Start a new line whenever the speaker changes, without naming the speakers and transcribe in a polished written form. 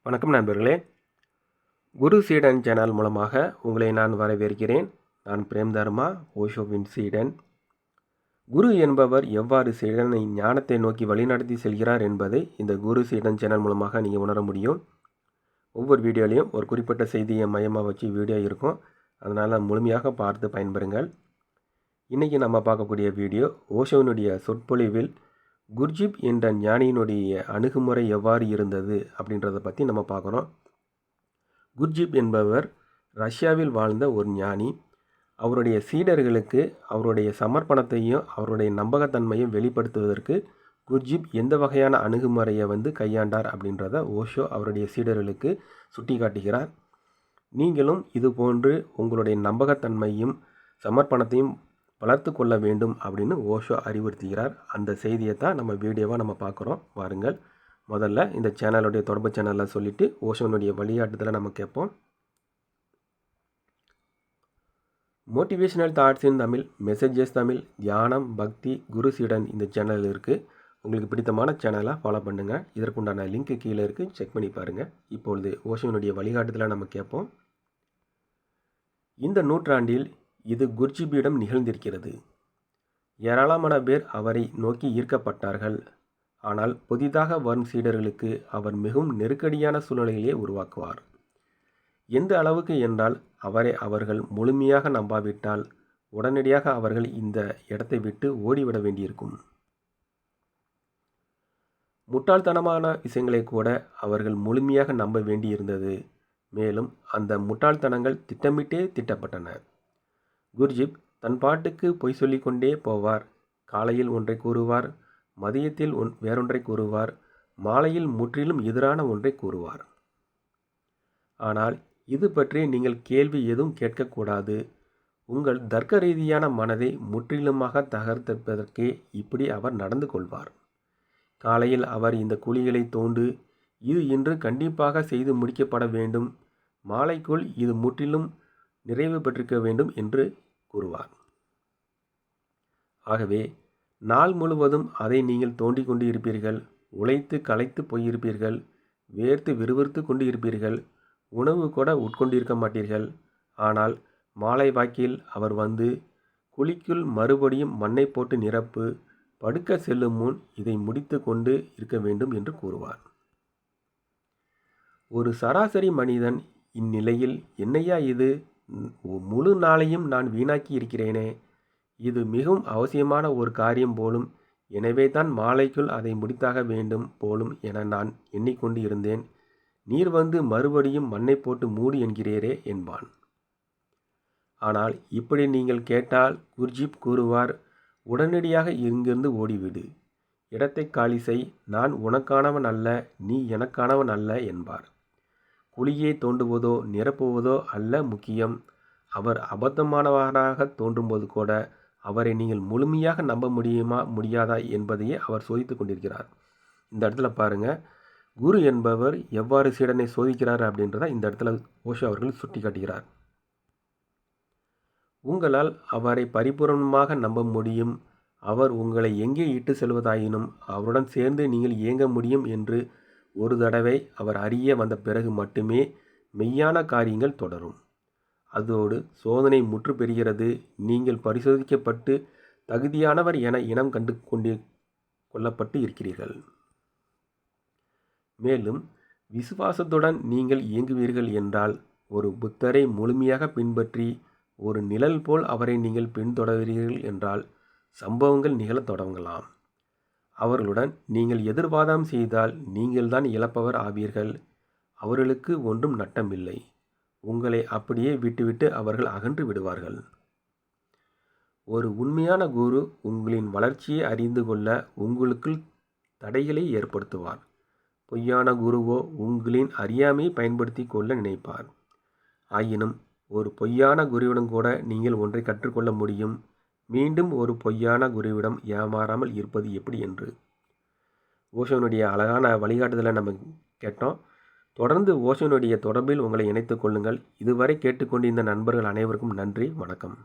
வணக்கம் நண்பர்களே. குரு சீடன் சேனல் மூலமாக உங்களை நான் வரவேற்கிறேன். நான் பிரேம் தர்மா, ஓஷோவின் சீடன். குரு என்பவர் எவ்வாறு சீடனை ஞானத்தை நோக்கி வழிநடத்தி செல்கிறார் என்பதை இந்த குரு சீடன் சேனல் மூலமாக நீங்கள் உணர முடியும். ஒவ்வொரு வீடியோலையும் ஒரு குறிப்பிட்ட செய்தியை மையமாக வச்சு வீடியோ இருக்கும். அதனால் முழுமையாக பார்த்து பயன்பெறுங்கள். இன்றைக்கி நம்ம பார்க்கக்கூடிய வீடியோ ஓஷோவினுடைய சொற்பொழிவில் குர்ஜிப் என்ற ஞானியினுடைய அணுகுமுறை எவ்வாறு இருந்தது அப்படின்றத பற்றி நம்ம பார்க்குறோம். குர்ஜிப் என்பவர் ரஷ்யாவில் வாழ்ந்த ஒரு ஞானி. அவருடைய சீடர்களுக்கு அவருடைய சமர்ப்பணத்தையும் அவருடைய நம்பகத்தன்மையும் வெளிப்படுத்துவதற்கு குர்ஜிப் எந்த வகையான அணுகுமுறையை கையாண்டார் அப்படின்றத ஓஷோ அவருடைய சீடர்களுக்கு சுட்டி காட்டுகிறார். நீங்களும் இது போன்று உங்களுடைய நம்பகத்தன்மையும் சமர்ப்பணத்தையும் வளர்த்து கொள்ள வேண்டும் அப்படின்னு ஓஷோ அறிவுறுத்துகிறார். அந்த செய்தியை தான் நம்ம வீடியோவாக நம்ம பார்க்குறோம். வாருங்கள், முதல்ல இந்த சேனலுடைய தொடர்பு சேனலில் சொல்லிவிட்டு ஓஷோனுடைய வழிகாட்டுதலை நம்ம கேட்போம். Motivational thoughts in Tamil, messages Tamil, தியானம், பக்தி, குரு சீடன் இந்த சேனல் இருக்குது. உங்களுக்கு பிடித்தமான சேனலாக ஃபாலோ பண்ணுங்கள். இதற்குண்டான லிங்க் கீழே இருக்குது, செக் பண்ணி பாருங்கள். இப்பொழுது ஓஷோனுடைய வழிகாட்டுதலை நம்ம கேட்போம். இந்த நூற்றாண்டில் இது குர்ஜிப்பிடம் நிகழ்ந்திருக்கிறது. ஏராளமான பேர் அவரை நோக்கி ஈர்க்கப்பட்டார்கள். ஆனால் புதிதாக வரும் சீடர்களுக்கு அவர் மிகவும் நெருக்கடியான சூழ்நிலையை உருவாக்குவார். எந்த அளவுக்கு என்றால் அவரை அவர்கள் முழுமையாக நம்பாவிட்டால் உடனடியாக அவர்கள் இந்த இடத்தை விட்டு ஓடிவிட வேண்டியிருக்கும். முட்டாள்தனமான விஷயங்களை கூட அவர்கள் முழுமையாக நம்ப வேண்டியிருந்தது. மேலும் அந்த முட்டாள்தனங்கள் திட்டமிட்டே திட்டப்பட்டன. குர்ஜிப் தன் பாட்டுக்கு பொய் சொல்லிக்கொண்டே போவார். காலையில் ஒன்றை கூறுவார், மதியத்தில் வேறொன்றை கூறுவார், மாலையில் முற்றிலும் எதிரான ஒன்றை கூறுவார். ஆனால் இது பற்றி நீங்கள் கேள்வி எதுவும் கேட்கக்கூடாது. உங்கள் தர்க்க ரீதியான மனதை முற்றிலுமாக தகர்த்தெடுப்பதற்கே இப்படி அவர் நடந்து கொள்வார். காலையில் அவர் இந்த குழிகளை தோண்டு, இது இன்று கண்டிப்பாக செய்து முடிக்கப்பட வேண்டும், மாலைக்குள் இது முற்றிலும் நிறைவு பெற்றிருக்க வேண்டும் என்று கூறுவார். ஆகவே நாள் முழுவதும் அதை நீங்கள் தோண்டி கொண்டு இருப்பீர்கள். உழைத்து களைத்து போயிருப்பீர்கள். வேர்த்து விறுவிறுத்து கொண்டு இருப்பீர்கள். உணவு கூட உட்கொண்டிருக்க மாட்டீர்கள். ஆனால் மாலை வாக்கில் அவர் குழிக்குள் மறுபடியும் மண்ணை போட்டு நிரப்பு, படுக்க செல்லும் முன் இதை முடித்து கொண்டு இருக்க வேண்டும் என்று கூறுவார். ஒரு சராசரி மனிதன் இந்நிலையில் என்னையா இது, முழு நாளையும் நான் வீணாக்கி இருக்கிறேனே, இது மிகவும் அவசியமான ஒரு காரியம் போலும், எனவே தான் மாலைக்குள் அதை முடித்தாக வேண்டும் போலும் என நான் எண்ணிக்கொண்டு இருந்தேன். நீர் மறுபடியும் மண்ணை போட்டு மூடு என்கிறீரே என்பான். ஆனால் இப்படி நீங்கள் கேட்டால் குர்ஜிப் கூறுவார், உடனடியாக இங்கிருந்து ஓடிவிடு, இடத்தை காலி செய், நான் உனக்கானவன் அல்ல, நீ எனக்கானவன் அல்ல என்பார். குழியை தோண்டுவதோ நிரப்புவதோ அல்ல முக்கியம். அவர் அபத்தமானவராக தோன்றும்போது கூட அவரை நீங்கள் முழுமையாக நம்ப முடியுமா முடியாதா என்பதையே அவர் சோதித்து கொண்டிருக்கிறார். இந்த இடத்துல பாருங்கள், குரு என்பவர் எவ்வாறு சீடனை சோதிக்கிறார் அப்படின்றத இந்த இடத்துல ஓஷோ அவர்கள் சுட்டி காட்டுகிறார். உங்களால் அவரை பரிபூர்ணமாக நம்ப முடியும். அவர் உங்களை எங்கே இட்டு செல்வதாயினும் அவருடன் சேர்ந்து நீங்கள் இயங்க முடியும் என்று ஒரு தடவை அவர் அறிய வந்த பிறகு மட்டுமே மெய்யான காரியங்கள் தொடரும். அதோடு சோதனை முற்று பெறுகிறது. நீங்கள் பரிசோதிக்கப்பட்டு தகுதியானவர் என இனம் கண்டு கொள்ளப்பட்டு இருக்கிறீர்கள். மேலும் விசுவாசத்துடன் நீங்கள் இயங்குவீர்கள் என்றால் ஒரு புத்தரை முழுமையாக பின்பற்றி ஒரு நிழல் போல் அவரை நீங்கள் பின்தொடர்கிறீர்கள் என்றால் சம்பவங்கள் நிகழத் தொடங்கலாம். அவர்களுடன் நீங்கள் எதிர்வாதம் செய்தால் நீங்கள்தான் இழப்பவர் ஆவீர்கள். அவர்களுக்கு ஒன்றும் நட்டமில்லை. உங்களை அப்படியே விட்டுவிட்டு அவர்கள் அகன்று விடுவார்கள். ஒரு உண்மையான குரு உங்களின் வளர்ச்சியை அறிந்து கொள்ள உங்களுக்குள் தடைகளை ஏற்படுத்துவார். பொய்யான குருவோ உங்களின் அறியாமையை பயன்படுத்தி கொள்ள நினைப்பார். ஆயினும் ஒரு பொய்யான குருவிடம் கூட நீங்கள் ஒன்றை கற்றுக்கொள்ள முடியும், மீண்டும் ஒரு பொய்யான குருவிடம் ஏமாறாமல் இருப்பது எப்படி என்று. ஓஷோனுடைய அழகான வழிகாட்டுதலை நம்ம கேட்டோம். தொடர்ந்து ஓஷோனுடைய தொடர்பில் உங்களை இணைத்துக் கொள்ளுங்கள். இதுவரை கேட்டுக்கொண்டிருந்த நண்பர்கள் அனைவருக்கும் நன்றி, வணக்கம்.